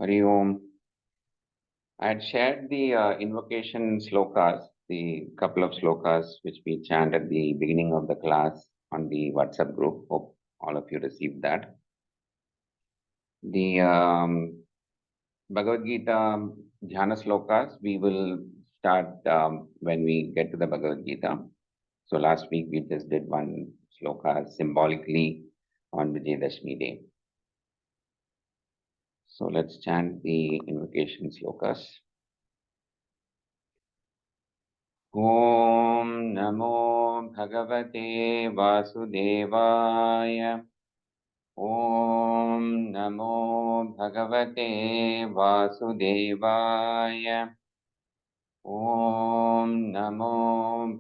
Hari Om. I had shared the invocation slokas, the couple of slokas which we chant at the beginning of the class on the WhatsApp group. Hope all of you received that. The Bhagavad Gita Dhyana slokas, we will start when we get to the Bhagavad Gita. So last week we just did one sloka symbolically on Vijayadashmi Day. So let's chant the invocation slokas. ॐ नमो भगवते वासुदेवाय ॐ नमो भगवते वासुदेवाय ॐ नमो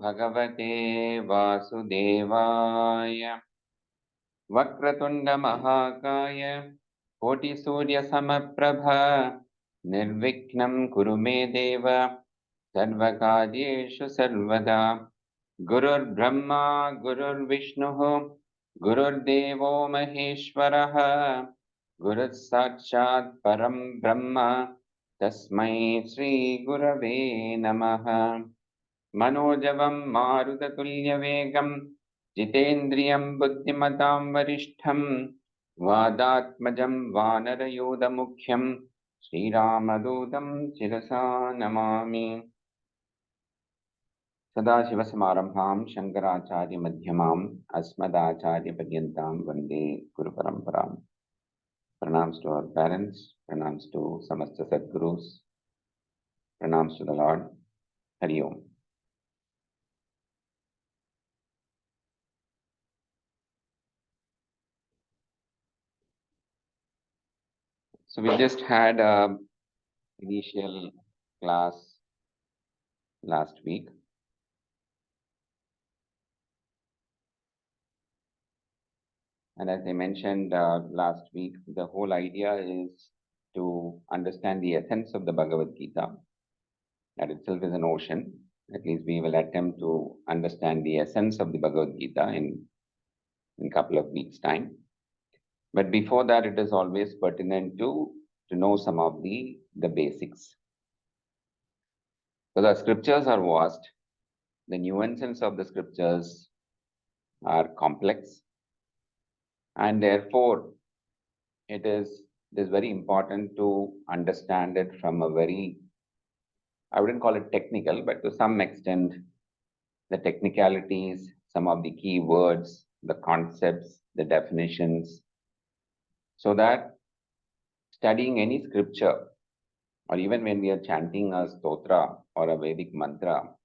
भगवते वासुदेवाय वक्रतुण्डमहाकाय कोटिसूर्यसमप्रभ निर्विघ्नं कुरु मे देव सर्वकार्येषु सर्वदा गुरुर्ब्रह्मा गुरुर्विष्णुः गुरुर्देवो महेश्वरः गुरुः साक्षात् परं ब्रह्म तस्मै श्रीगुरवे नमः। मनोजवं मारुततुल्यवेगं जितेन्द्रियं बुद्धिमतां वरिष्ठं वादात्मजं वानरयूथमुख्यं श्रीरामदूतं शिरसा नमामि। सदाशिवसमारम्भां शङ्कराचार्यमध्यमाम् अस्मदाचार्यपर्यन्तां वन्दे गुरुपरम्परां। Pranams to our parents, pranams to Samasta Sadgurus, pranams to the Lord. Hari Om. So we just had a initial class last week. And as I mentioned last week, the whole idea is to understand the essence of the Bhagavad Gita. That itself is an ocean. At least we will attempt to understand the essence of the Bhagavad Gita in a couple of weeks' time. But before that, it is always pertinent to know some of the basics. So the scriptures are vast. The nuances of the scriptures are complex. And therefore, it is very important to understand it from a very, I wouldn't call it technical, but to some extent, the technicalities, some of the key words, the concepts, the definitions, so that studying any scripture, or even when we are chanting a stotra or a Vedic mantra,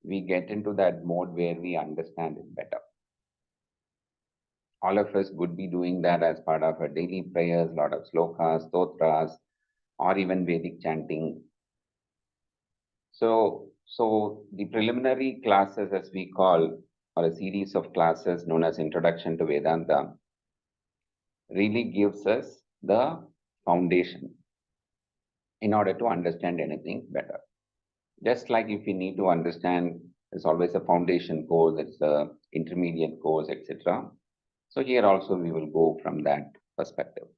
we get into that mode where we understand it better. All of us would be doing that as part of our daily prayers, a lot of slokas, stotras, or even Vedic chanting. So the preliminary classes, as we call, or a series of classes known as Introduction to Vedanta, really gives us the foundation in order to understand anything better. Just like if you need to understand, there's always a foundation course, there's a intermediate course, etc. So here also we will go from that perspective.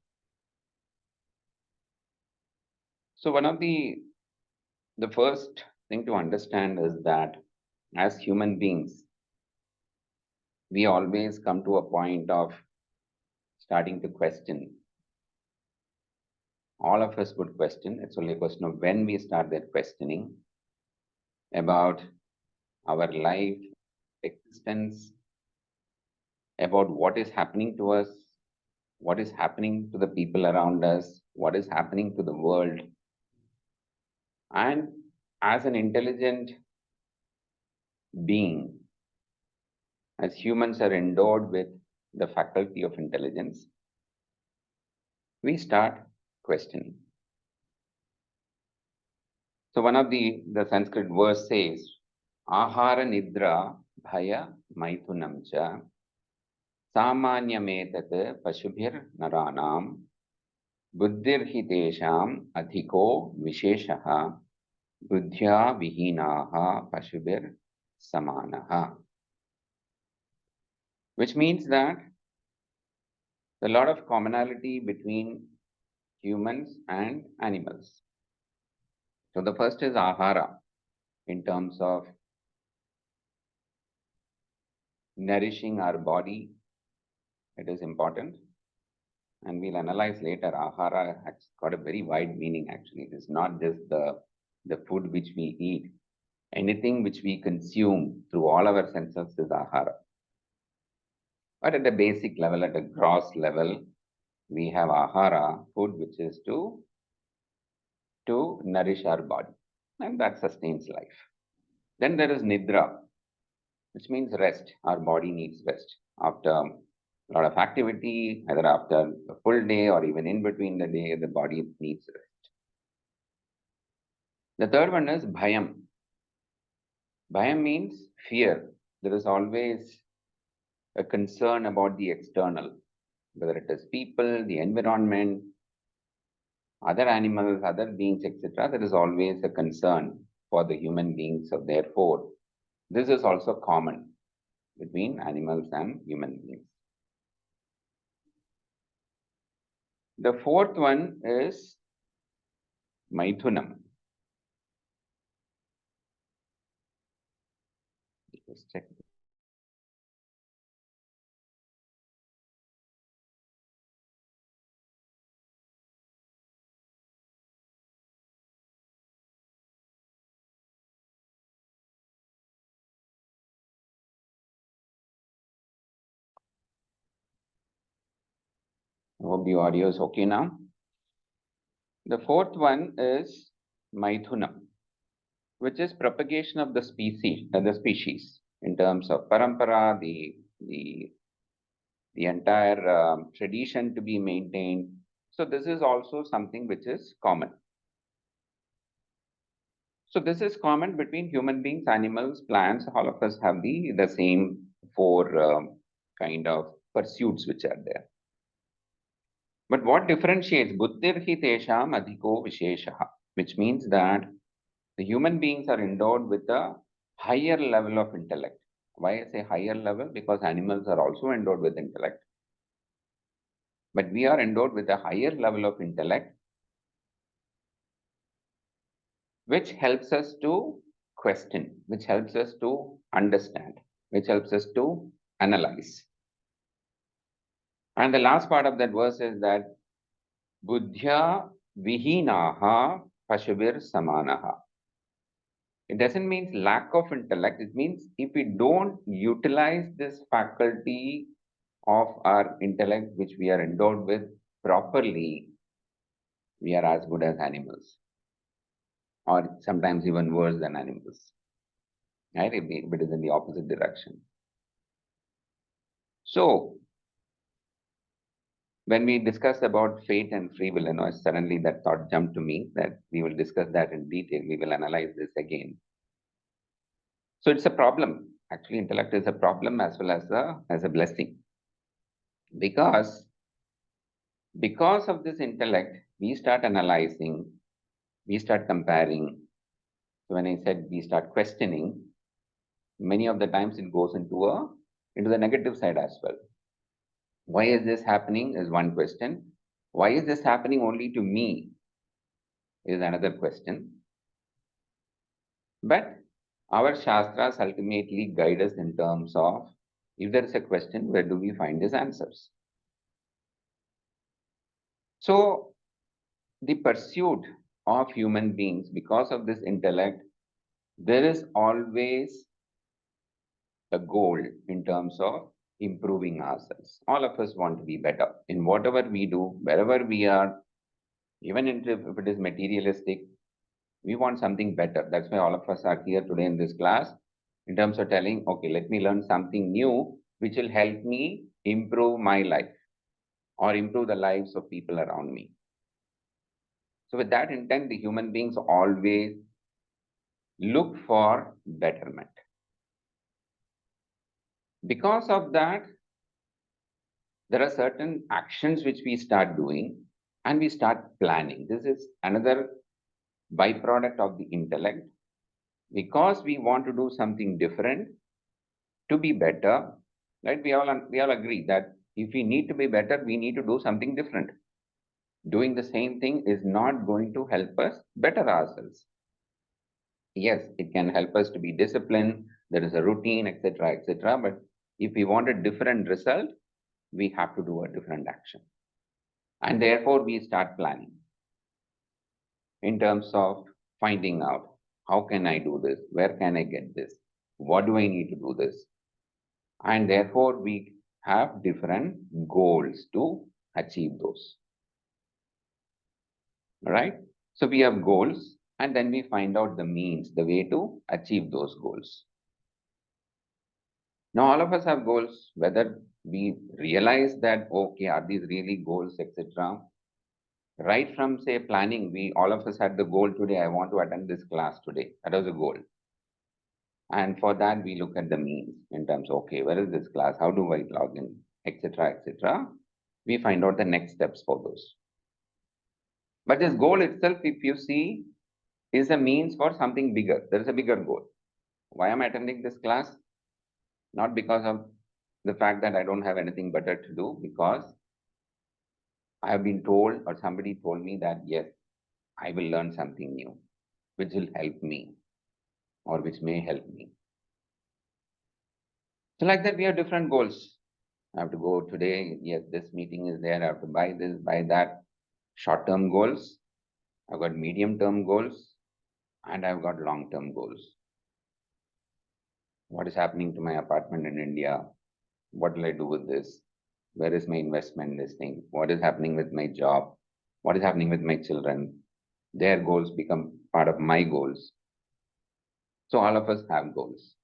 So one of the first thing to understand is that as human beings, we always come to a point of starting to question. All of us would question. It's only a question of when we start that questioning about our life, existence, about what is happening to us, what is happening to the people around us, what is happening to the world. And as an intelligent being, as humans are endowed with the faculty of intelligence, we start questioning. So one of the Sanskrit verse says, Ahara Nidra Bhaya Maithunamcha Samanyametat Pashubhir Naranam Buddhirhitesham Adhiko Visheshaha Buddhya Vihinaha Pashubhir Samanaha. Which means that a lot of commonality between humans and animals. So the first is ahara, in terms of nourishing our body. It is important. And we'll analyze later. Ahara has got a very wide meaning actually. It is not just the food which we eat. Anything which we consume through all our senses is ahara. But at a basic level, at a gross level, we have ahara, food which is to nourish our body. And that sustains life. Then there is nidra, which means rest. Our body needs rest. After a lot of activity, either after a full day or even in between the day, the body needs rest. The third one is bhayam. Bhayam means fear. There is always a concern about the external, whether it is people, the environment, other animals, other beings, etc. There is always a concern for the human beings. So therefore, this is also common between animals and human beings. The fourth one is Maithunam. Just check. I hope the audio is okay now. The fourth one is Maithunam, which is propagation of the species in terms of parampara, the entire tradition to be maintained. So this is also something which is common. So this is common between human beings, animals, plants. All of us have the same four kind of pursuits which are there. But what differentiates buddhirhi tesham adhiko visheshaha, which means that the human beings are endowed with a higher level of intellect. Why I say higher level? Because animals are also endowed with intellect. But we are endowed with a higher level of intellect, which helps us to question, which helps us to understand, which helps us to analyze. And the last part of that verse is that buddhya vihinaha pashubir samanaha. It doesn't mean lack of intellect. It means if we don't utilize this faculty of our intellect, which we are endowed with properly, we are as good as animals, or sometimes even worse than animals, right? If it is in the opposite direction. So, when we discuss about fate and free will, suddenly that thought jumped to me that we will discuss that in detail. We will analyze this again. So it's a problem. Actually, intellect is a problem as well as a blessing. Because of this intellect, we start analyzing, we start comparing. So when I said we start questioning, many of the times it goes into the negative side as well. Why is this happening is one question. Why is this happening only to me is another question. But our Shastras ultimately guide us in terms of, if there is a question, where do we find these answers? So, the pursuit of human beings, because of this intellect, there is always a goal in terms of improving ourselves. All of us want to be better in whatever we do, wherever we are, even if it is materialistic, we want something better. That's why all of us are here today in this class, in terms of telling, okay, let me learn something new, which will help me improve my life or improve the lives of people around me. So with that intent, the human beings always look for betterment. Because of that, there are certain actions which we start doing and we start planning. This is another byproduct of the intellect. Because we want to do something different to be better, right? We all agree that if we need to be better, we need to do something different. doing the same thing is not going to help us better ourselves. Yes, it can help us to be disciplined, there is a routine, etc., etc. But if we want a different result, we have to do a different action. And therefore, we start planning in terms of finding out how can I do this? Where can I get this? What do I need to do this? And therefore, we have different goals to achieve those. Right? So we have goals, and then we find out the means, the way to achieve those goals. Now, all of us have goals, whether we realize that, okay, are these really goals, etc. Right from, say, planning, we all of us had the goal today, I want to attend this class today. That was a goal. And for that, we look at the means in terms of, okay, where is this class? How do I log in, etc., etc. We find out the next steps for those. But this goal itself, if you see, is a means for something bigger. There is a bigger goal. Why am I attending this class? Not because of the fact that I don't have anything better to do, because I have been told or somebody told me that, yes, I will learn something new, which will help me or which may help me. So like that, we have different goals. I have to go today. Yes, this meeting is there. I have to buy this, buy that. Short-term goals. I've got medium-term goals, and I've got long-term goals. What is happening to my apartment in India? What will I do with this? Where is my investment in this thing? What is happening with my job? What is happening with my children? Their goals become part of my goals. So all of us have goals.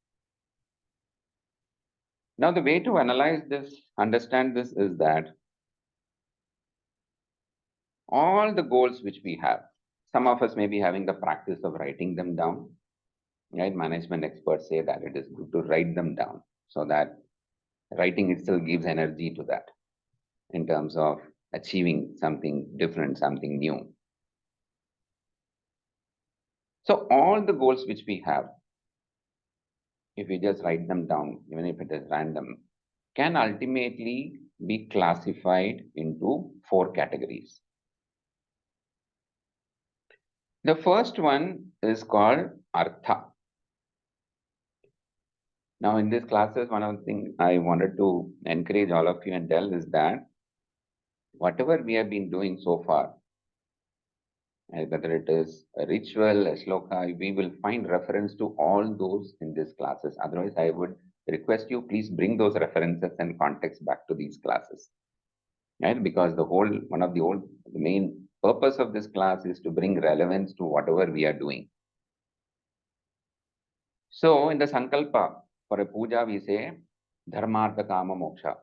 Now, the way to analyze this, understand this, is that all the goals which we have, some of us may be having the practice of writing them down. Right? Management experts say that it is good to write them down, so that writing itself gives energy to that in terms of achieving something different, something new. So all the goals which we have, if we just write them down, even if it is random, can ultimately be classified into 4 categories. The first one is called Artha. Now, in these classes, one of the things I wanted to encourage all of you and tell is that whatever we have been doing so far, whether it is a ritual, a shloka, we will find reference to all those in these classes. Otherwise, I would request you, please bring those references and context back to these classes. Right? Because the main purpose of this class is to bring relevance to whatever we are doing. So, in the Sankalpa, for a puja, we say, Dharmartha Kama Moksha.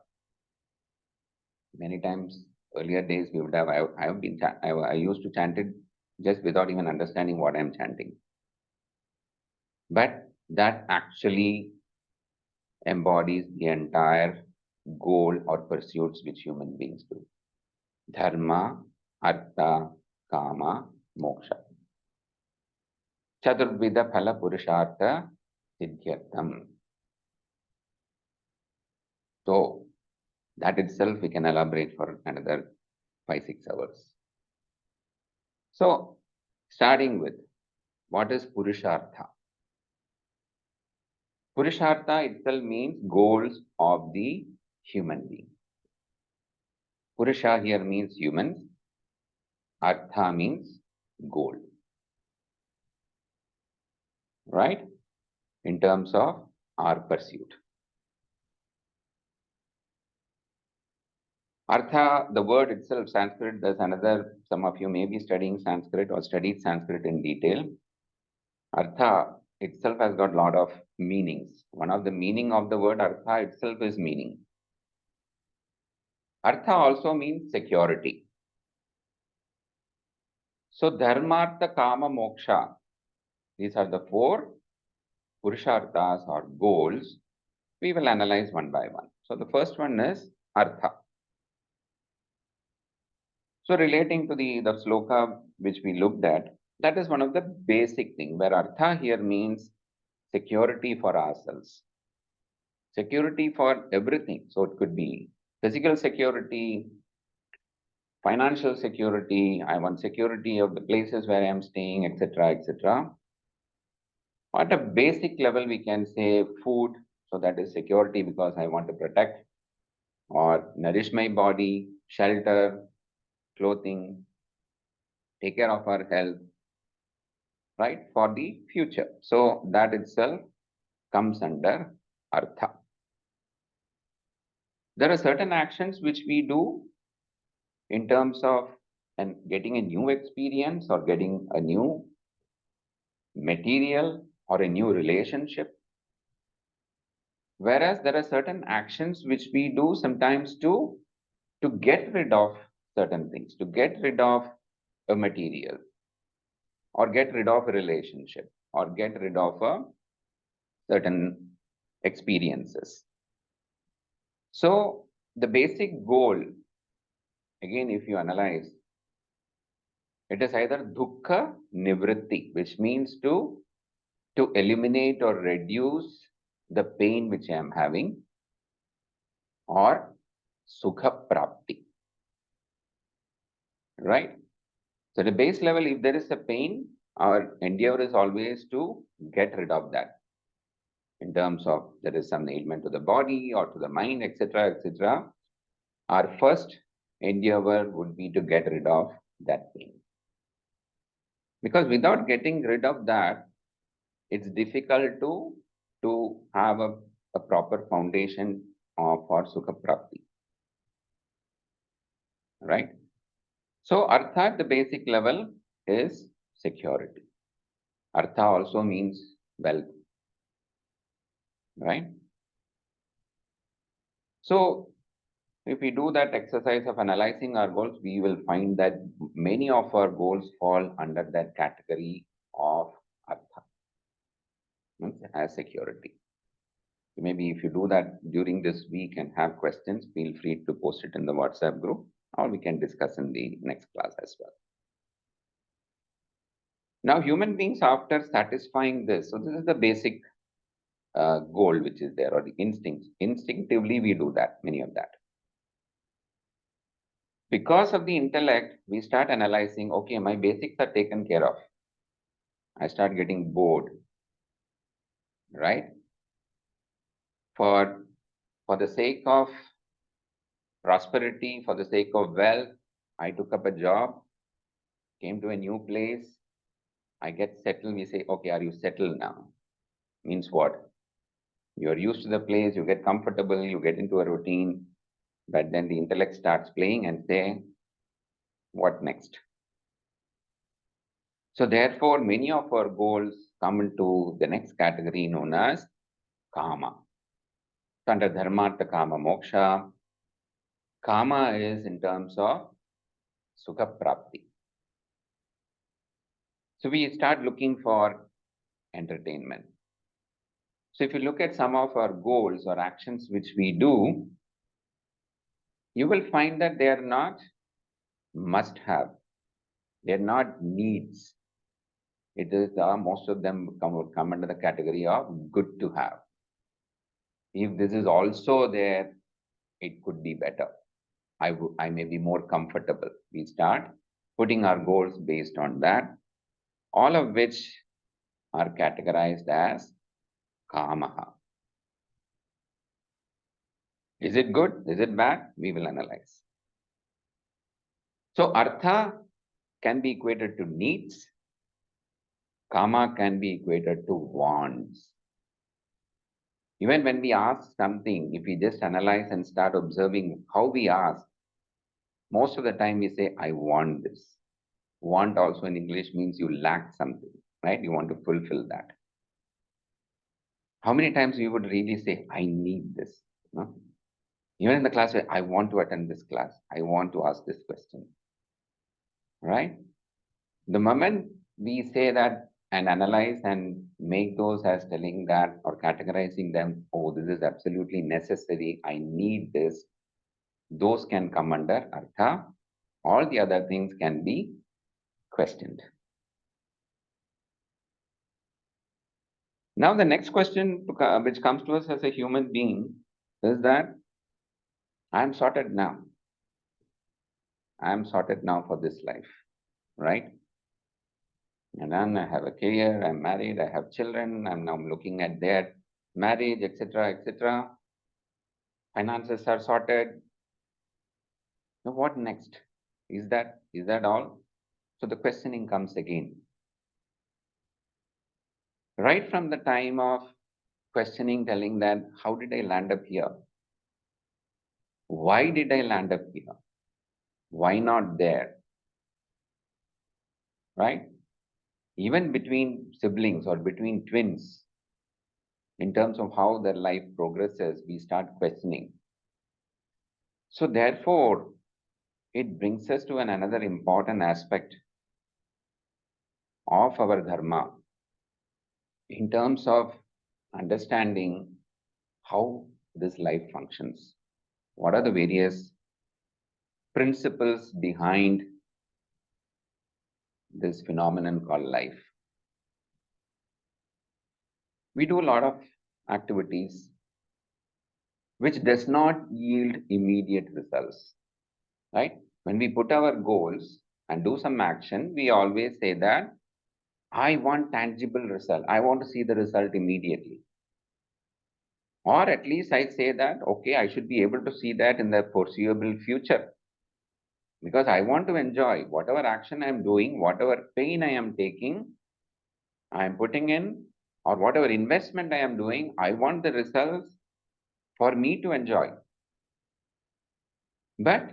Many times, earlier days, we would have, I used to chant it just without even understanding what I'm chanting. But that actually embodies the entire goal or pursuits which human beings do. Dharma, Artha, Kama, Moksha. Chaturvida Phala Purushartha Siddhyartham. So, that itself we can elaborate for another 5-6 hours. So, starting with, what is Purushartha? Purushartha itself means goals of the human being. Purusha here means humans. Artha means goal. Right? In terms of our pursuit. Artha, the word itself, Sanskrit, there's another, some of you may be studying Sanskrit or studied Sanskrit in detail. Artha itself has got a lot of meanings. One of the meaning of the word Artha itself is meaning. Artha also means security. So, Dharmartha, Kama, Moksha, these are the 4 Purusharthas or goals. We will analyze one by one. So, the first one is Artha. So, relating to the sloka which we looked at, that is one of the basic things, where Artha here means security for ourselves. Security for everything. So, it could be physical security, financial security, I want security of the places where I am staying, etc., etc. At a basic level, we can say food, so that is security because I want to protect or nourish my body, shelter, clothing, take care of our health, right, for the future. So that itself comes under artha. There are certain actions which we do in terms of and getting a new experience or getting a new material or a new relationship. Whereas there are certain actions which we do sometimes to get rid of certain things, to get rid of a material or get rid of a relationship or get rid of a certain experiences. So the basic goal, again, if you analyze, it is either dukkha nivritti, which means to eliminate or reduce the pain which I am having, or sukha prapti, right? So the base level, if there is a pain, our endeavor is always to get rid of that. In terms of there is some ailment to the body or to the mind, etc., etc., our first endeavor would be to get rid of that pain. Because without getting rid of that, it's difficult to have a proper foundation for sukha prapti, right? So artha at the basic level is security. Artha also means wealth, right? So if we do that exercise of analyzing our goals, we will find that many of our goals fall under that category of artha, means as security. So maybe if you do that during this week and have questions, feel free to post it in the WhatsApp group, or we can discuss in the next class as well. Now, human beings, after satisfying this, so this is the basic goal which is there, or the instinct. Instinctively, we do that, many of that. Because of the intellect, we start analyzing, okay, my basics are taken care of. I start getting bored, right? For the sake of prosperity, for the sake of wealth, I took up a job, came to a new place, I get settled. We say, okay, are you settled now? Means what? You're used to the place, you get comfortable, you get into a routine, but then the intellect starts playing and say, what next? So therefore, many of our goals come into the next category known as kama. So under dharmartha kama moksha, kama is in terms of sukha prapti. So we start looking for entertainment. So if you look at some of our goals or actions which we do, you will find that they are not must have. They're not needs. It is most of them come under the category of good to have. If this is also there, it could be better. I may be more comfortable. We start putting our goals based on that, all of which are categorized as kamaha. Is it good? Is it bad? We will analyze. So artha can be equated to needs. Kama can be equated to wants. Even when we ask something, if we just analyze and start observing how we ask, most of the time we say, I want this. Want also in English means you lack something, right? You want to fulfill that. How many times we would really say, I need this? No? Even in the class, I want to attend this class. I want to ask this question, right? The moment we say that and analyze and make those as telling that or categorizing them, oh, this is absolutely necessary, I need this, those can come under artha. All the other things can be questioned. Now, the next question which comes to us as a human being is that I am sorted now. I am sorted now for this life, right? And then I have a career, I'm married, I have children, I'm now looking at their marriage, etc., etc. Finances are sorted. Now what next? Is that all? So the questioning comes again. Right from the time of questioning, telling that, how did I land up here? Why did I land up here? Why not there? Right? Even between siblings or between twins, in terms of how their life progresses, we start questioning. So therefore, it brings us to another important aspect of our dharma in terms of understanding how this life functions. What are the various principles behind this phenomenon called life? We do a lot of activities which does not yield immediate results, right? When we put our goals and do some action, we always say that I want tangible result. I want to see the result immediately. Or at least I say that, okay, I should be able to see that in the foreseeable future. Because I want to enjoy whatever action I am doing, whatever pain I am taking, I am putting in, or whatever investment I am doing, I want the results for me to enjoy. But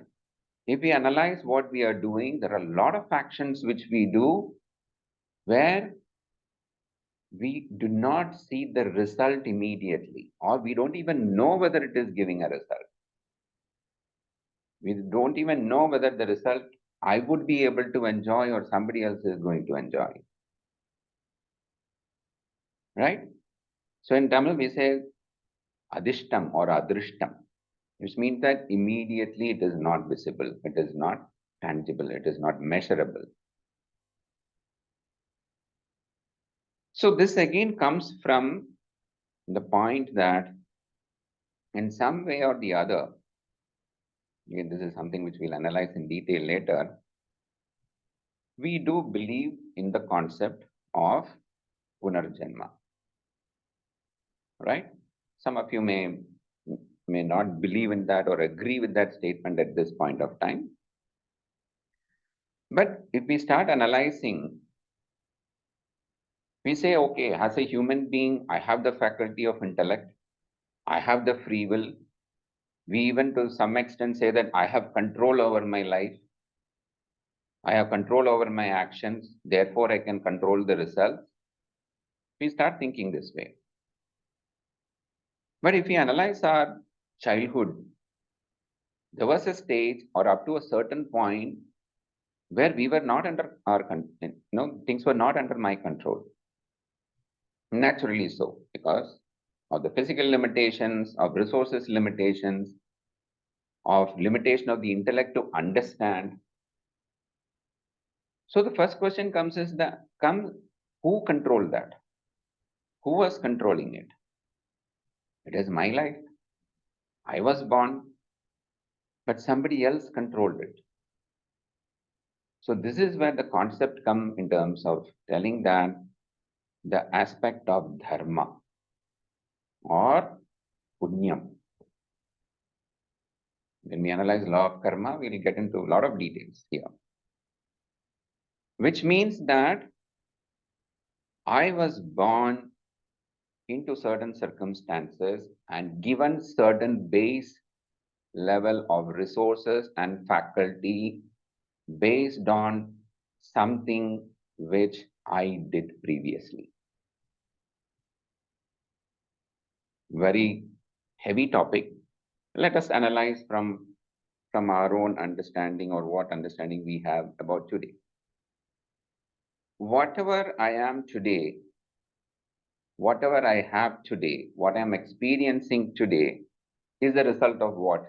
if we analyze what we are doing, there are a lot of actions which we do where we do not see the result immediately, or we don't even know whether it is giving a result. We don't even know whether the result I would be able to enjoy or somebody else is going to enjoy. Right? So in Tamil we say adishtam or adrishtam, which means that immediately it is not visible, it is not tangible, it is not measurable. So this again comes from the point that in some way or the other, again, this is something which we'll analyze in detail later, we do believe in the concept of punarjanma, right? Some of you may not believe in that or agree with that statement at this point of time. But if we start analyzing, we say, okay, as a human being, I have the faculty of intellect, I have the free will. We even to some extent say that I have control over my life, I have control over my actions, therefore I can control the results. We start thinking this way. But if we analyze our childhood, there was a stage or up to a certain point where we were not under our control, things were not under my control. Naturally so, because of the physical limitations, of resources limitations, of limitation of the intellect to understand. So the first question comes is who controlled that? Who was controlling it? It is my life. I was born, but somebody else controlled it. So this is where the concept comes in terms of telling that the aspect of dharma or punyam. When we analyze law of karma, we'll get into a lot of details here. Which means that I was born into certain circumstances and given certain base level of resources and faculty based on something which I did previously. Very heavy topic. Let us analyze from our own understanding or what understanding we have about today. Whatever I am today, whatever I have today, what I'm experiencing today is the result of what?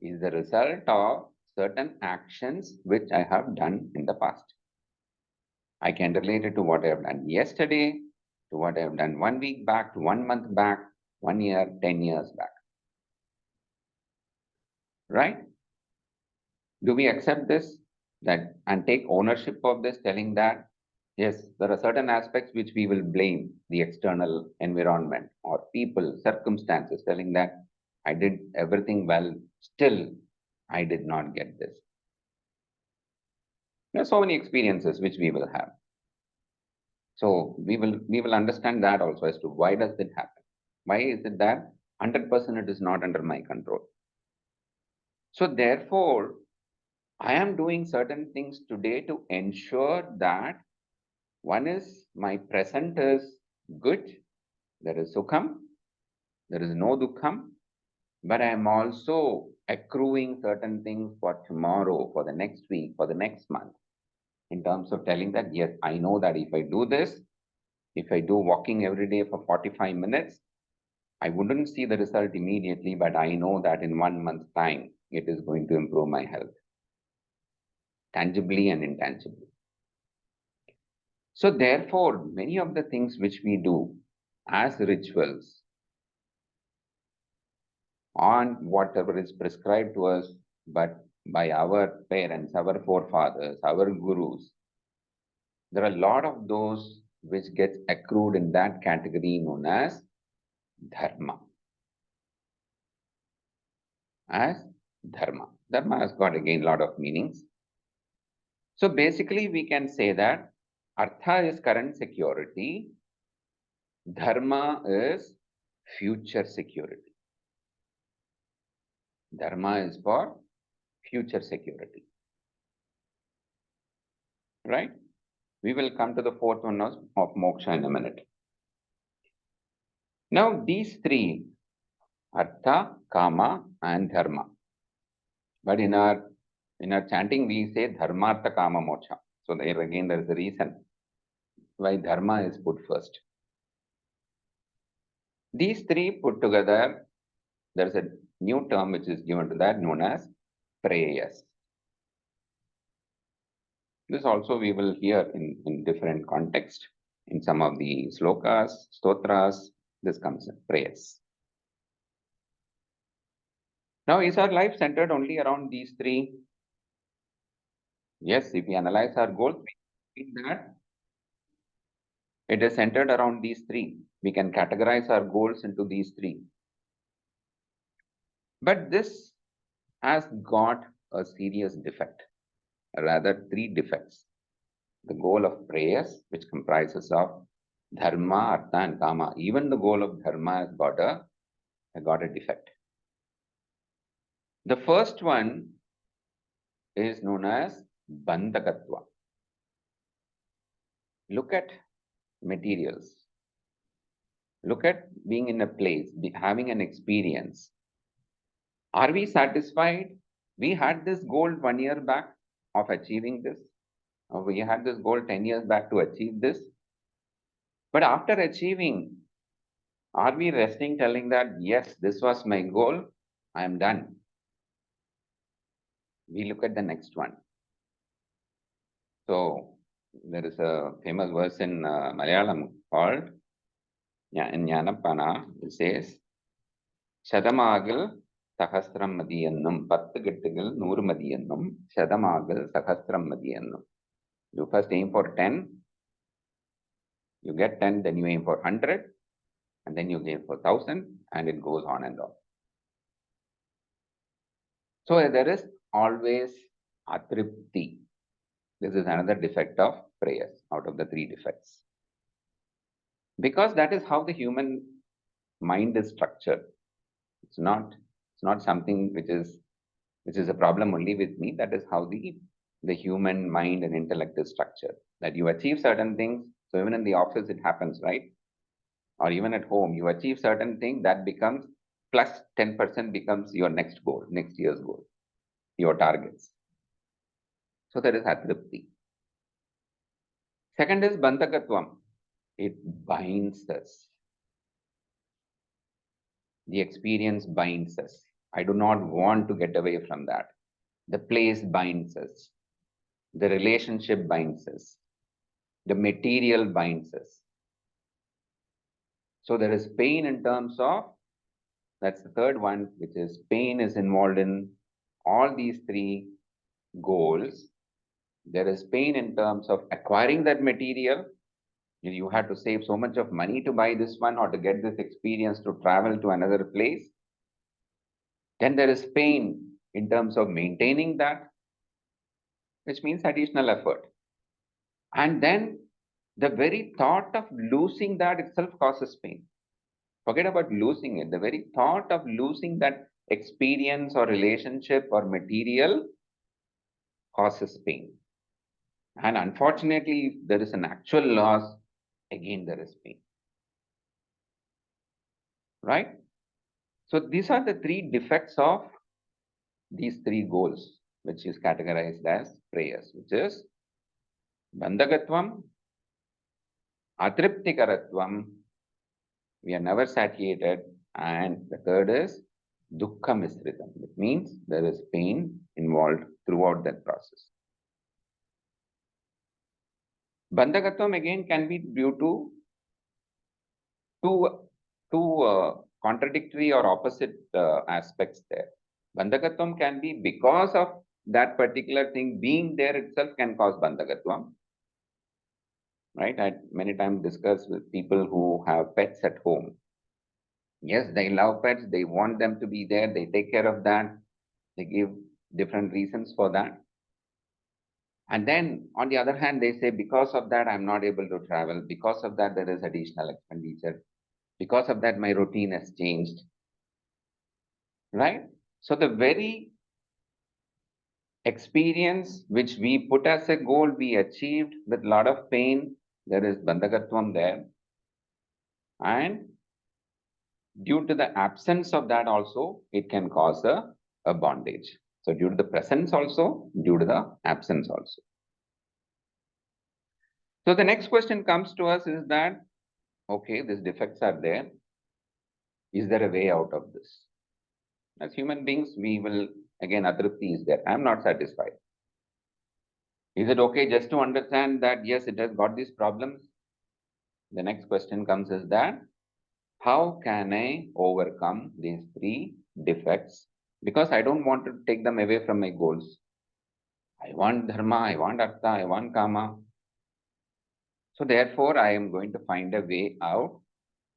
Is the result of certain actions which I have done in the past. I can relate it to what I have done yesterday, to what I have done 1 week back, to 1 month back, 1 year, 10 years back. Right? Do we accept this and take ownership of this, telling that, yes, there are certain aspects which we will blame the external environment or people, circumstances, telling that I did everything well, still I did not get this. There are so many experiences which we will have. So we will understand that also as to why does it happen? Why is it that 100% it is not under my control? So therefore, I am doing certain things today to ensure that one is my present is good, there is sukham, there is no dukkham, but I am also accruing certain things for tomorrow, for the next week, for the next month, in terms of telling that, yes, I know that if I do this, if I do walking every day for 45 minutes, I wouldn't see the result immediately, but I know that in 1 month's time, it is going to improve my health, tangibly and intangibly. So therefore, many of the things which we do as rituals on whatever is prescribed to us, but by our parents, our forefathers, our gurus, there are a lot of those which gets accrued in that category known as dharma. As dharma. Dharma has got again a lot of meanings. So basically we can say that artha is current security, dharma is future security. Dharma is for future security. Right? We will come to the fourth one of moksha in a minute. Now these three, artha, kama, and dharma. But in our chanting, we say dharmartha kama moksha. So there again, there is a reason why dharma is put first. These three put together, there is a new term which is given to that known as prayas. This also we will hear in different context. In some of the slokas, stotras, this comes in prayers. Now, is our life centered only around these three? Yes, if we analyze our goals, we see that it is centered around these three. We can categorize our goals into these three. But this has got a serious defect, rather three defects. The goal of prayers, which comprises of dharma, artha, and kama. Even the goal of dharma has got a defect. The first one is known as bandhakatva. Look at materials. Look at being in a place, having an experience. Are we satisfied? We had this goal 1 year back of achieving this. Or we had this goal 10 years back to achieve this. But after achieving, are we resting telling that, yes, this was my goal, I am done? We look at the next one. So there is a famous verse in Malayalam called in Jnanapana. It says, Shadamagal Sahasram Madiyannam, 10 Gettigal Noor Madiyannam, Shadamagal Sahasram Madiyannam. You first aim for 10, you get 10, then you aim for 100, and then you aim for 1,000, and it goes on and on. So there is always atripti. This is another defect of prayers out of the three defects. Because that is how the human mind is structured. It's not something which is a problem only with me. That is how the human mind and intellect is structured. That you achieve certain things. So even in the office, it happens, right? Or even at home, you achieve certain thing that becomes plus 10% becomes your next goal, next year's goal, your targets. So there is atripti. Second is bandhakatvam. It binds us. The experience binds us. I do not want to get away from that. The place binds us. The relationship binds us. The material binds us. So there is pain in terms of, that's the third one, which is pain is involved in all these three goals. There is pain in terms of acquiring that material. You had to save so much of money to buy this one or to get this experience to travel to another place. Then there is pain in terms of maintaining that, which means additional effort. And then the very thought of losing that itself causes pain. Forget about losing it. The very thought of losing that experience or relationship or material causes pain. And unfortunately, if there is an actual loss, again there is pain. Right? So these are the three defects of these three goals, which is categorized as prayers, which is bandhagatvam, atriptikaratvam, we are never satiated, and the third is dukkha misritam. It means there is pain involved throughout that process. Bandhagatvam again can be due to two contradictory or opposite aspects there. Bandhagatvam can be because of that particular thing being there itself can cause bandhagatvam. Right? I many times discuss with people who have pets at home. Yes, they love pets. They want them to be there. They take care of that. They give different reasons for that. And then on the other hand, they say, because of that, I'm not able to travel. Because of that, there is additional expenditure. Because of that, my routine has changed. Right? So the very experience which we put as a goal, we achieved with a lot of pain. There is bandhagatvam there. And due to the absence of that also, it can cause a bondage. So due to the presence also, due to the absence also. So the next question comes to us is that, okay, these defects are there. Is there a way out of this? As human beings, we will, again, atripti is there. I'm not satisfied. Is it okay just to understand that, yes, it has got these problems? The next question comes is that, how can I overcome these three defects? Because I don't want to take them away from my goals. I want dharma, I want artha, I want kama. So therefore, I am going to find a way out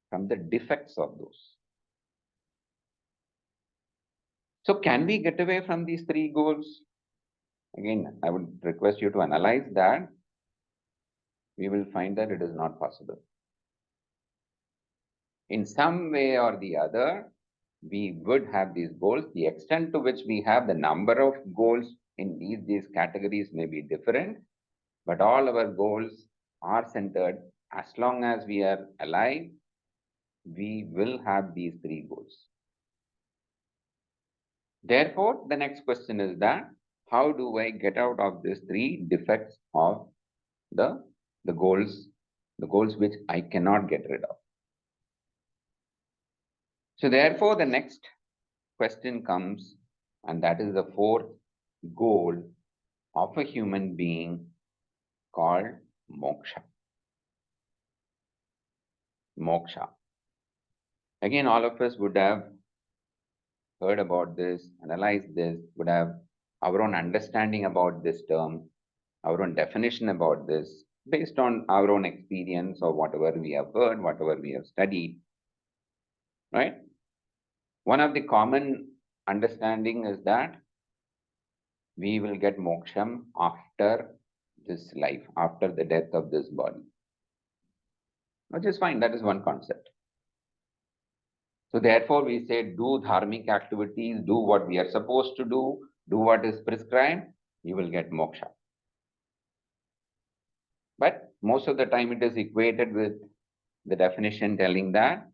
from the defects of those. So can we get away from these three goals? Again, I would request you to analyze that. We will find that it is not possible. In some way or the other, we would have these goals. The extent to which we have the number of goals in these categories may be different, but all our goals are centered. As long as we are alive, we will have these three goals. Therefore, the next question is that, how do I get out of these three defects of the goals which I cannot get rid of? So therefore, the next question comes, and that is the fourth goal of a human being called moksha. Moksha. Again, all of us would have heard about this, analyzed this, would have our own understanding about this term, our own definition about this, based on our own experience or whatever we have heard, whatever we have studied, right? One of the common understanding is that we will get moksham after this life, after the death of this body. Which is fine, that is one concept. So therefore we say, do dharmic activities, do what we are supposed to do what is prescribed, you will get moksha. But most of the time it is equated with the definition telling that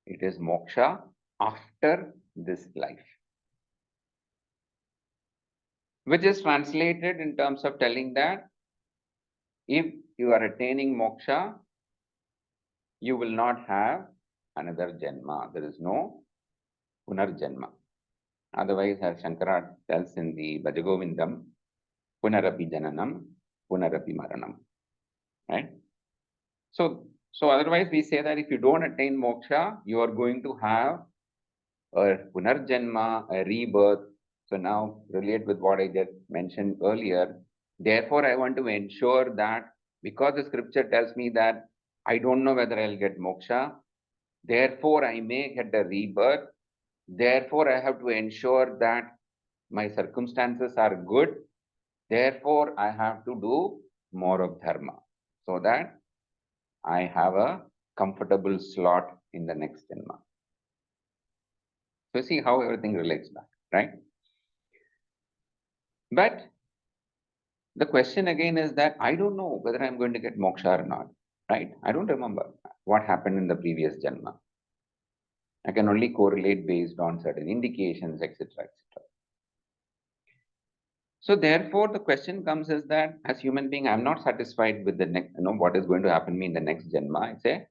it is moksha after this life. Which is translated in terms of telling that if you are attaining moksha, you will not have another janma. There is no punarjanma. Otherwise, as Shankara tells in the Bhajagovindam, punarapi jananam, punarapi maranam. Right? So otherwise we say that if you don't attain moksha, you are going to have a punarjanma, a rebirth So now relate with what I just mentioned earlier. Therefore, I want to ensure that because the scripture tells me that I don't know whether I'll get moksha, therefore I may get a rebirth. Therefore, I have to ensure that my circumstances are good. Therefore, I have to do more of dharma so that I have a comfortable slot in the next Janma. So see how everything relates back, right? But the question again is that I don't know whether I'm going to get moksha or not, right? I don't remember what happened in the previous Janma. I can only correlate based on certain indications, etc., etc. So therefore, the question comes is that as human being, I'm not satisfied with the next, what is going to happen to me in the next Janma. I say,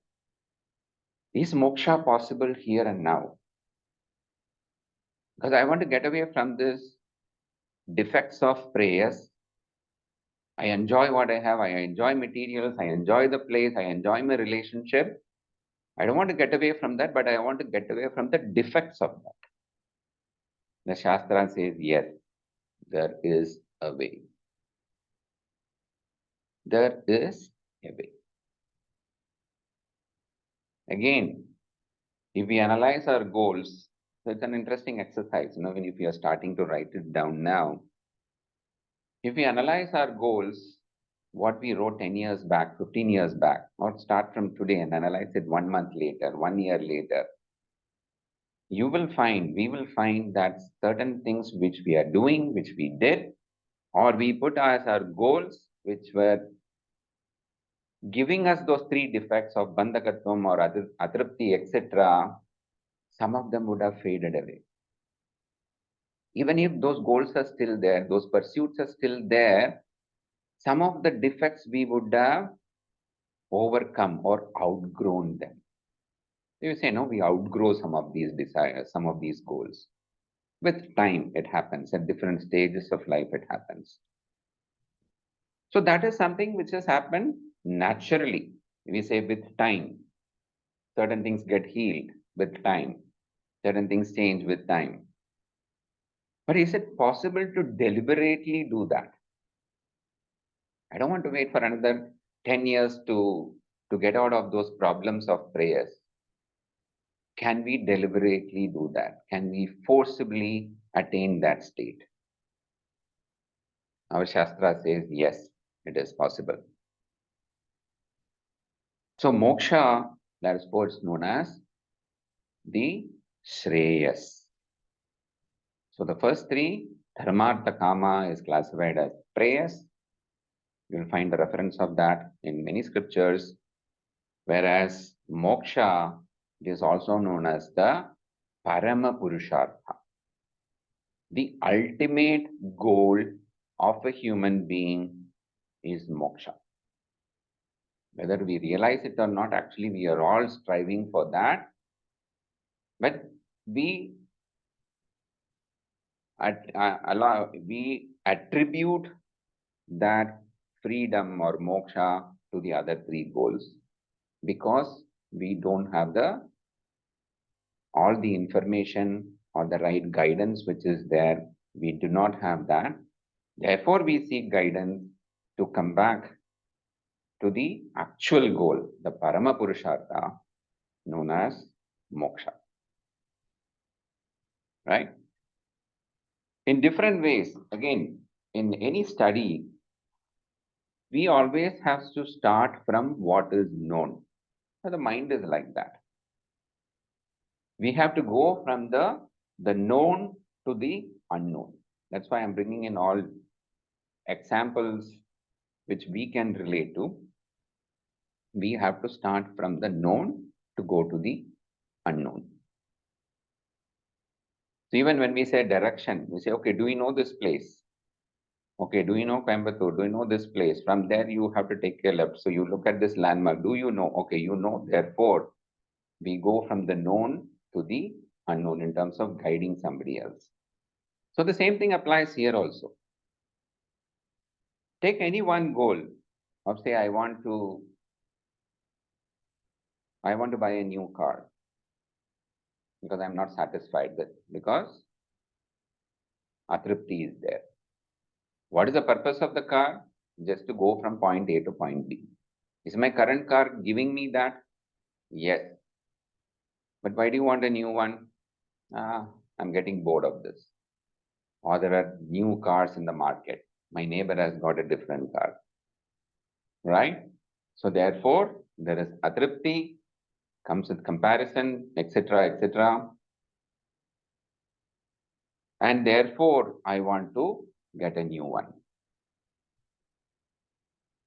is moksha possible here and now? Because I want to get away from this defects of prayers. I enjoy what I have. I enjoy materials. I enjoy the place. I enjoy my relationship. I don't want to get away from that, but I want to get away from the defects of that. The Shastra says, yes, there is a way. There is a way. Again, if we analyze our goals, so it's an interesting exercise, when if you are starting to write it down now, if we analyze our goals, what we wrote 10 years back, 15 years back, or start from today and analyze it 1 month later, 1 year later, we will find that certain things which we are doing, which we did, or we put as our goals, which were giving us those 3 defects of bandhakatvam or atrapti, etc., some of them would have faded away. Even if those goals are still there, those pursuits are still there, some of the defects we would have overcome or outgrown them. You say, no, we outgrow some of these desires, some of these goals. With time, it happens. At different stages of life, it happens. So that is something which has happened naturally. We say with time, certain things get healed with time. Certain things change with time. But is it possible to deliberately do that? I don't want to wait for another 10 years to get out of those problems of prayers. Can we deliberately do that? Can we forcibly attain that state? Our Shastra says, yes, it is possible. So moksha, that is what's known as the Shreyas. So the first 3, Dharmartha Kama, is classified as prayers. You will find the reference of that in many scriptures. Whereas moksha is also known as the Parama Purushartha. The ultimate goal of a human being is moksha. Whether we realize it or not, actually we are all striving for that. But we attribute that freedom or moksha to the other 3 goals because we don't have all the information or the right guidance which is there. We do not have that. Therefore, we seek guidance to come back to the actual goal, the Parama Purushartha, known as moksha. Right? In different ways, again, in any study, we always have to start from what is known. So the mind is like that. We have to go from the known to the unknown. That's why I'm bringing in all examples which we can relate to. We have to start from the known to go to the unknown. So even when we say direction, we say, okay, do you know this place? Okay, do you know Coimbatore? Do you know this place? From there, you have to take a left. So you look at this landmark. Do you know? Okay, you know. Therefore, we go from the known to the unknown in terms of guiding somebody else. So the same thing applies here also. Take any one goal of say, I want to buy a new car because I'm not satisfied with, because Atripti is there. What is the purpose of the car? Just to go from point A to point B. Is my current car giving me that? Yes. But why do you want a new one? I'm getting bored of this. Or there are new cars in the market. My neighbor has got a different car. Right? So therefore, there is atripti, comes with comparison, etc., etc. And therefore, I want to get a new one.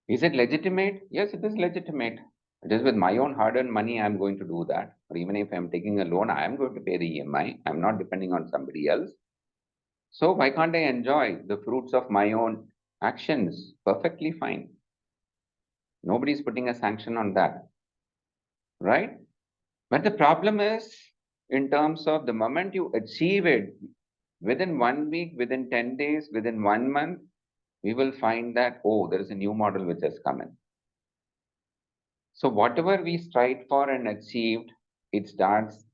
Is it legitimate? Yes, it is legitimate. It is with my own hard-earned money I'm going to do that. Or even if I'm taking a loan, I am going to pay the EMI. I'm not depending on somebody else. So why can't I enjoy the fruits of my own actions? Perfectly fine. Nobody's putting a sanction on that. Right? But the problem is, in terms of the moment you achieve it, within 1 week, within 10 days, within 1 month, we will find that, oh, there is a new model which has come in. So whatever we strived for and achieved, it starts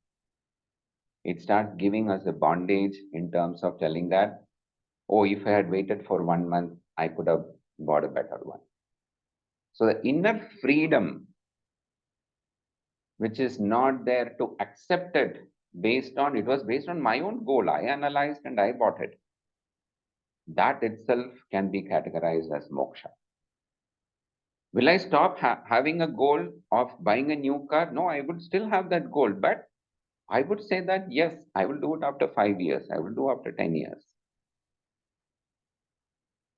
giving us a bondage in terms of telling that, oh, if I had waited for 1 month, I could have bought a better one. So the inner freedom, which is not there to accept it it was based on my own goal. I analyzed and I bought it. That itself can be categorized as moksha. Will I stop having a goal of buying a new car? No, I would still have that goal, but I would say that, yes, I will do it after 5 years. I will do after 10 years.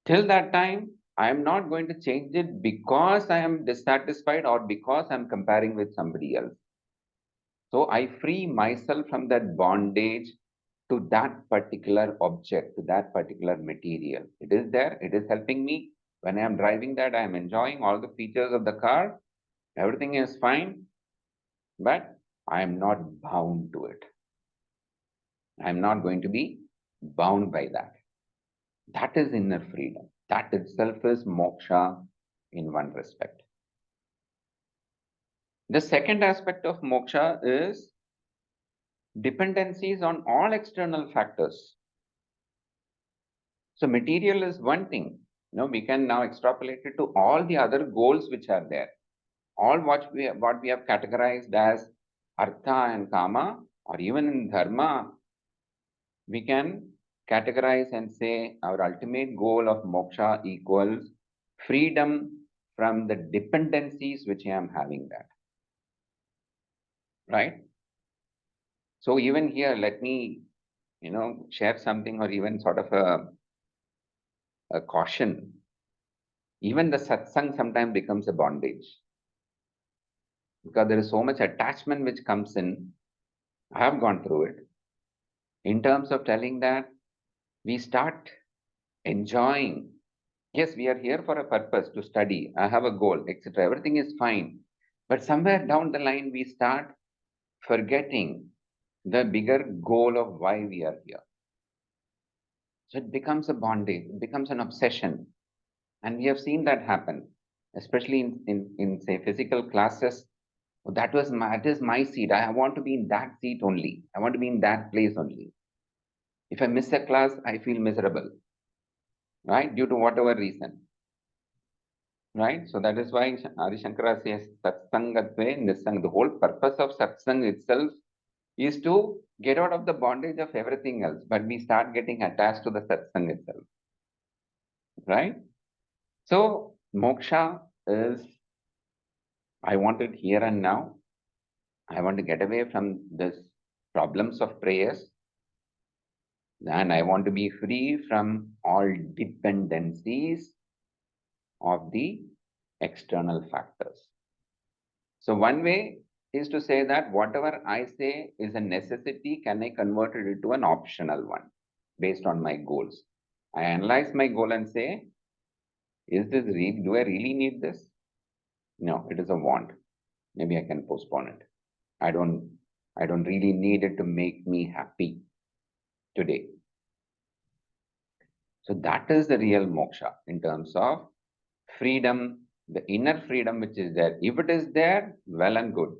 Till that time, I am not going to change it because I am dissatisfied or because I'm comparing with somebody else. So I free myself from that bondage to that particular object, to that particular material. It is there, it is helping me. When I am driving that, I am enjoying all the features of the car. Everything is fine, but I am not bound to it. I am not going to be bound by that. That is inner freedom. That itself is moksha in one respect. The second aspect of moksha is dependencies on all external factors. So material is one thing. We can now extrapolate it to all the other goals which are there. All what we have categorized as artha and kama, or even in dharma, we can categorize and say our ultimate goal of moksha equals freedom from the dependencies which I am having that. Right? So even here, let me, share something or even sort of a caution. Even the satsang sometimes becomes a bondage because there is so much attachment which comes in. I have gone through it. In terms of telling that we start enjoying. Yes, we are here for a purpose to study. I have a goal, etc. Everything is fine. But somewhere down the line, we start forgetting the bigger goal of why we are here. So it becomes a bondage, it becomes an obsession. And we have seen that happen, especially in say, physical classes. Oh, that is my seat. I want to be in that seat only. I want to be in that place only. If I miss a class, I feel miserable, right? Due to whatever reason, right? So that is why Adi Shankara says, Satsangatve Nisang. The whole purpose of satsang itself is to get out of the bondage of everything else, but we start getting attached to the satsang itself, right? So moksha is, I want it here and now. I want to get away from this problems of prayers, and I want to be free from all dependencies of the external factors. So one way is to say that whatever I say is a necessity, can I convert it into an optional one based on my goals? I analyze my goal and say, is this real? Do I really need this? No, it is a want. Maybe I can postpone it. I don't really need it to make me happy today. So that is the real moksha in terms of freedom, the inner freedom which is there. If it is there, well and good.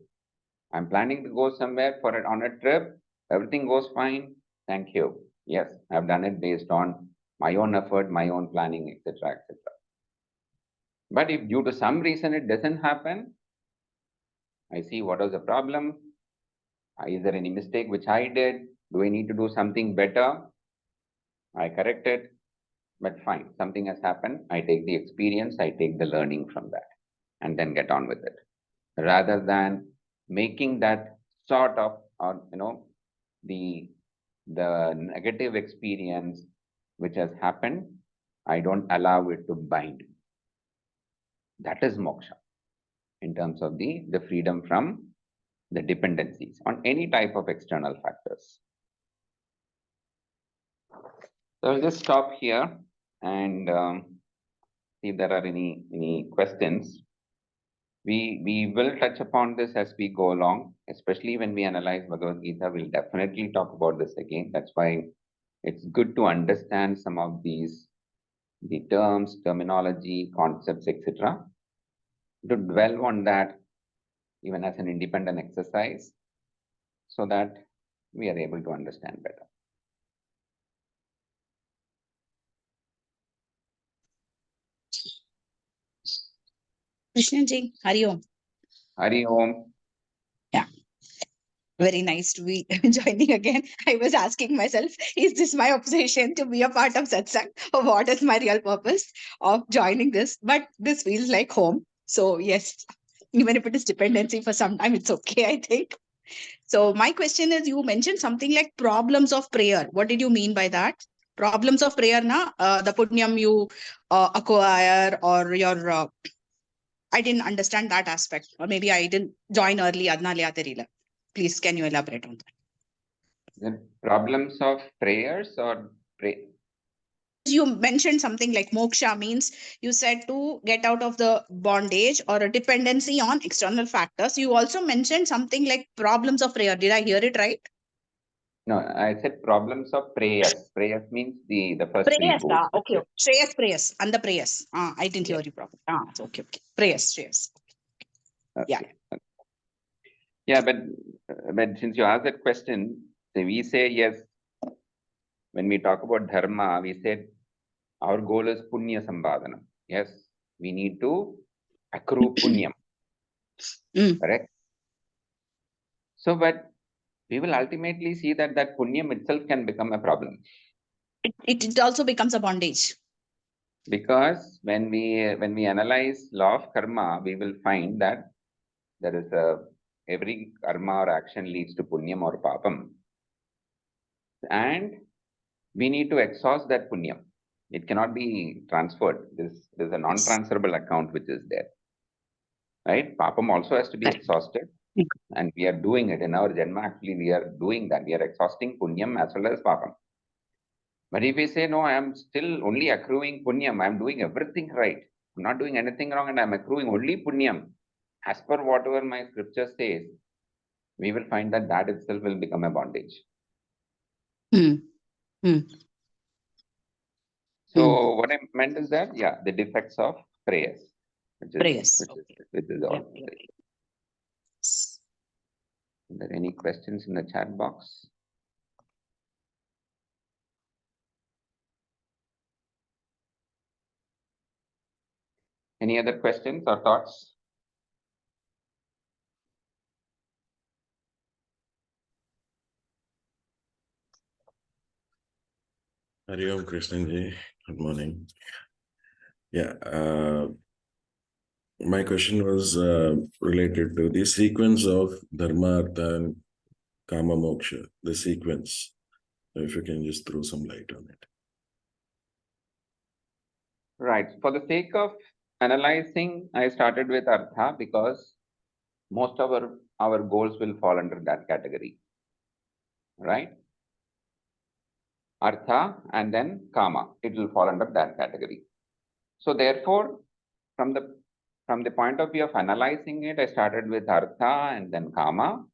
I'm planning to go somewhere on a trip. Everything goes fine. Thank you. Yes, I've done it based on my own effort, my own planning, etc., etc. But if due to some reason it doesn't happen, I see what was the problem. Is there any mistake which I did? Do I need to do something better? I correct it. But fine, something has happened. I take the experience, I take the learning from that, and then get on with it. Rather than making that sort of, the negative experience which has happened, I don't allow it to bind me. That is moksha in terms of the freedom from the dependencies on any type of external factors. So I'll just stop here and see if there are any questions. We will touch upon this as we go along, especially when we analyze Bhagavad Gita. We'll definitely talk about this again. That's why it's good to understand some of these, the terms, terminology, concepts, etc. To dwell on that even as an independent exercise so that we are able to understand better. Krishnan ji, Hari Om. Hari Om. Yeah. Very nice to be joining again. I was asking myself, is this my obsession to be a part of satsang, or what is my real purpose of joining this? But this feels like home. So yes, even if it is dependency for some time, it's okay, I think. So my question is, you mentioned something like problems of prayer. What did you mean by that? Problems of prayer, the punyam you acquire, or your I didn't understand that aspect, or maybe I didn't join early. Please, can you elaborate on that? The problems of prayers or pray? You mentioned something like moksha means, you said to get out of the bondage or a dependency on external factors. You also mentioned something like problems of prayer. Did I hear it right? No, I said problems of prayers. Prayers means the first three Prayers. goals. Okay. Shreyas, prayers. And the prayers. I didn't hear you properly. Okay. Prayers. Okay. Yeah, but since you asked that question, we say yes. When we talk about dharma, we said our goal is punya sambhadanam. Yes, we need to accrue punyam. Correct? So, but we will ultimately see that punyam itself can become a problem. It also becomes a bondage. Because when we analyze law of karma, we will find that there is every karma or action leads to punyam or papam. And we need to exhaust that punyam. It cannot be transferred. There's a non-transferable account which is there. Right? Papam also has to be exhausted. And we are doing it in our Janma. Actually, we are doing that. We are exhausting punyam as well as papam. But if we say, no, I am still only accruing punyam, I am doing everything right. I'm not doing anything wrong and I'm accruing only punyam, as per whatever my scripture says, we will find that itself will become a bondage. So what I meant is that, yeah, the defects of prayers, which is all. Are there any questions in the chat box? Any other questions or thoughts? Hari Om, Krishnan ji. Good morning. Yeah, my question was related to the sequence of dharma, artha, and kama moksha, the sequence. If you can just throw some light on it. Right. For the sake of analyzing, I started with artha because most of our goals will fall under that category. Right? Artha and then kama, it will fall under that category. So therefore, from the point of view of analyzing it, I started with artha and then kama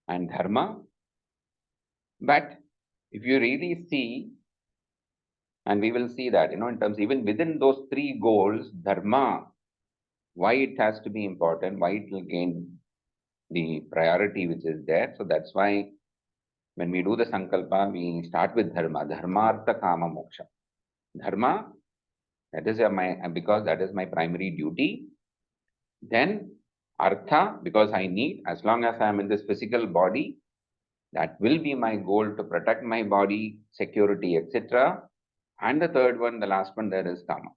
and dharma. But if you really see, and we will see that, in terms, even within those three goals, dharma, why it has to be important, why it will gain the priority which is there. So that's why when we do the sankalpa, we start with dharma, dharmartha kama moksha. Dharma, that is because that is my primary duty. Then artha, because I need, as long as I am in this physical body, that will be my goal to protect my body, security, etc. And the third one, the last one, there is kama.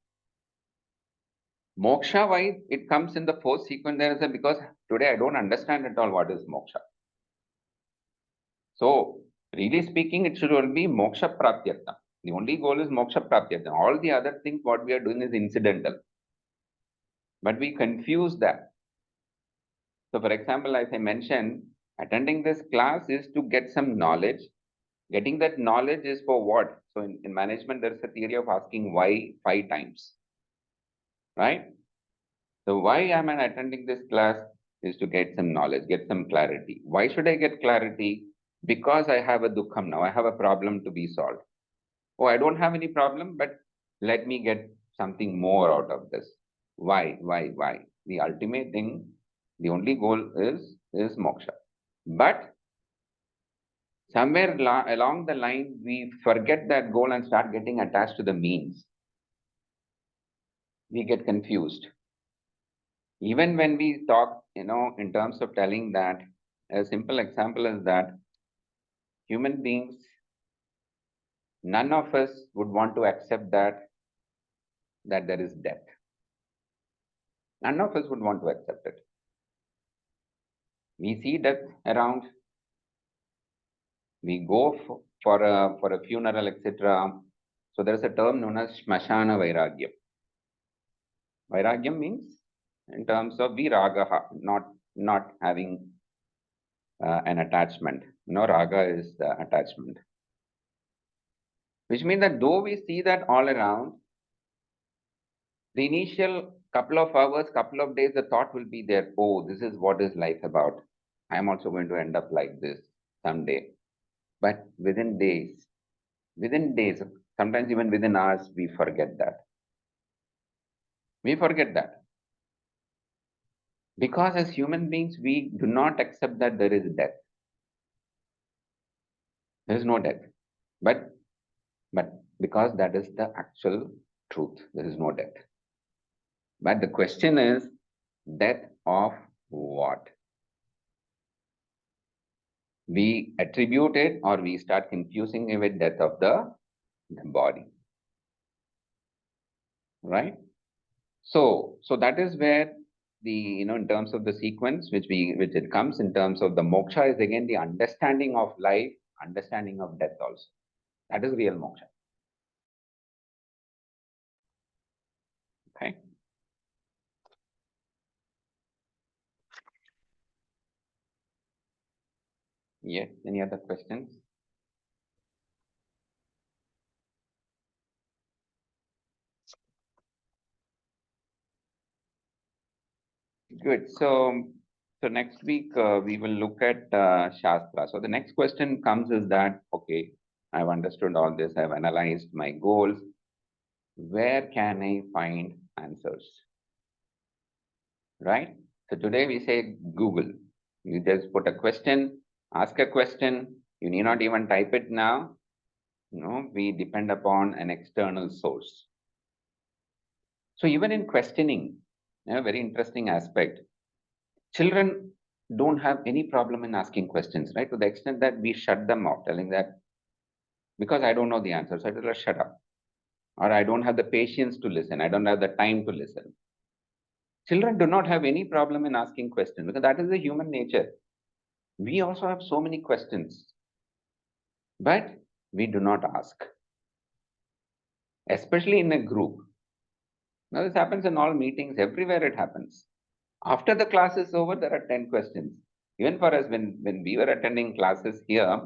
Moksha, why it comes in the fourth sequence, there is because today I don't understand at all what is moksha. So, really speaking, it should all be moksha pratyartha. The only goal is moksha pratyartha. All the other things, what we are doing is incidental. But we confuse that. So, for example, as I mentioned, attending this class is to get some knowledge. Getting that knowledge is for what? So, in management, there's a theory of asking why 5 times. Right? So, why am I attending this class? Is to get some knowledge, get some clarity. Why should I get clarity? Because I have a dukkham now. I have a problem to be solved. Oh, I don't have any problem, but let me get something more out of this. Why? The ultimate thing, the only goal is moksha. But somewhere along the line, we forget that goal and start getting attached to the means. We get confused. Even when we talk, in terms of telling that, a simple example is that human beings, none of us would want to accept that there is death. None of us would want to accept it. We see death around. We go for a funeral, etc. So there is a term known as smashana vairagyam. Vairagyam means in terms of viragaha, not having an attachment. Raga is the attachment. Which means that though we see that all around, the initial couple of hours, couple of days, the thought will be there, oh, this is what is life about. I am also going to end up like this someday. But within days, sometimes even within hours, we forget that. We forget that. Because as human beings, we do not accept that there is death. There is no death. But because that is the actual truth, there is no death. But the question is, death of what? We attribute it or we start confusing it with death of the body. Right? So that is where the, in terms of the sequence, which it comes in terms of the moksha is again the understanding of life, understanding of death also. That is real moksha. Okay. Yes, any other questions? Good. So next week we will look at Shastra. So the next question comes is that, okay, I've understood all this, I've analyzed my goals. Where can I find answers? Right? So today we say Google. You just put a question, ask a question. You need not even type it now. We depend upon an external source. So even in questioning, a very interesting aspect. Children don't have any problem in asking questions, right? To the extent that we shut them off, telling that, because I don't know the answer, so I tell shut up. Or I don't have the patience to listen. I don't have the time to listen. Children do not have any problem in asking questions because that is the human nature. We also have so many questions, but we do not ask, especially in a group. Now, this happens in all meetings, everywhere it happens. After the class is over, there are 10 questions. Even for us, when we were attending classes here,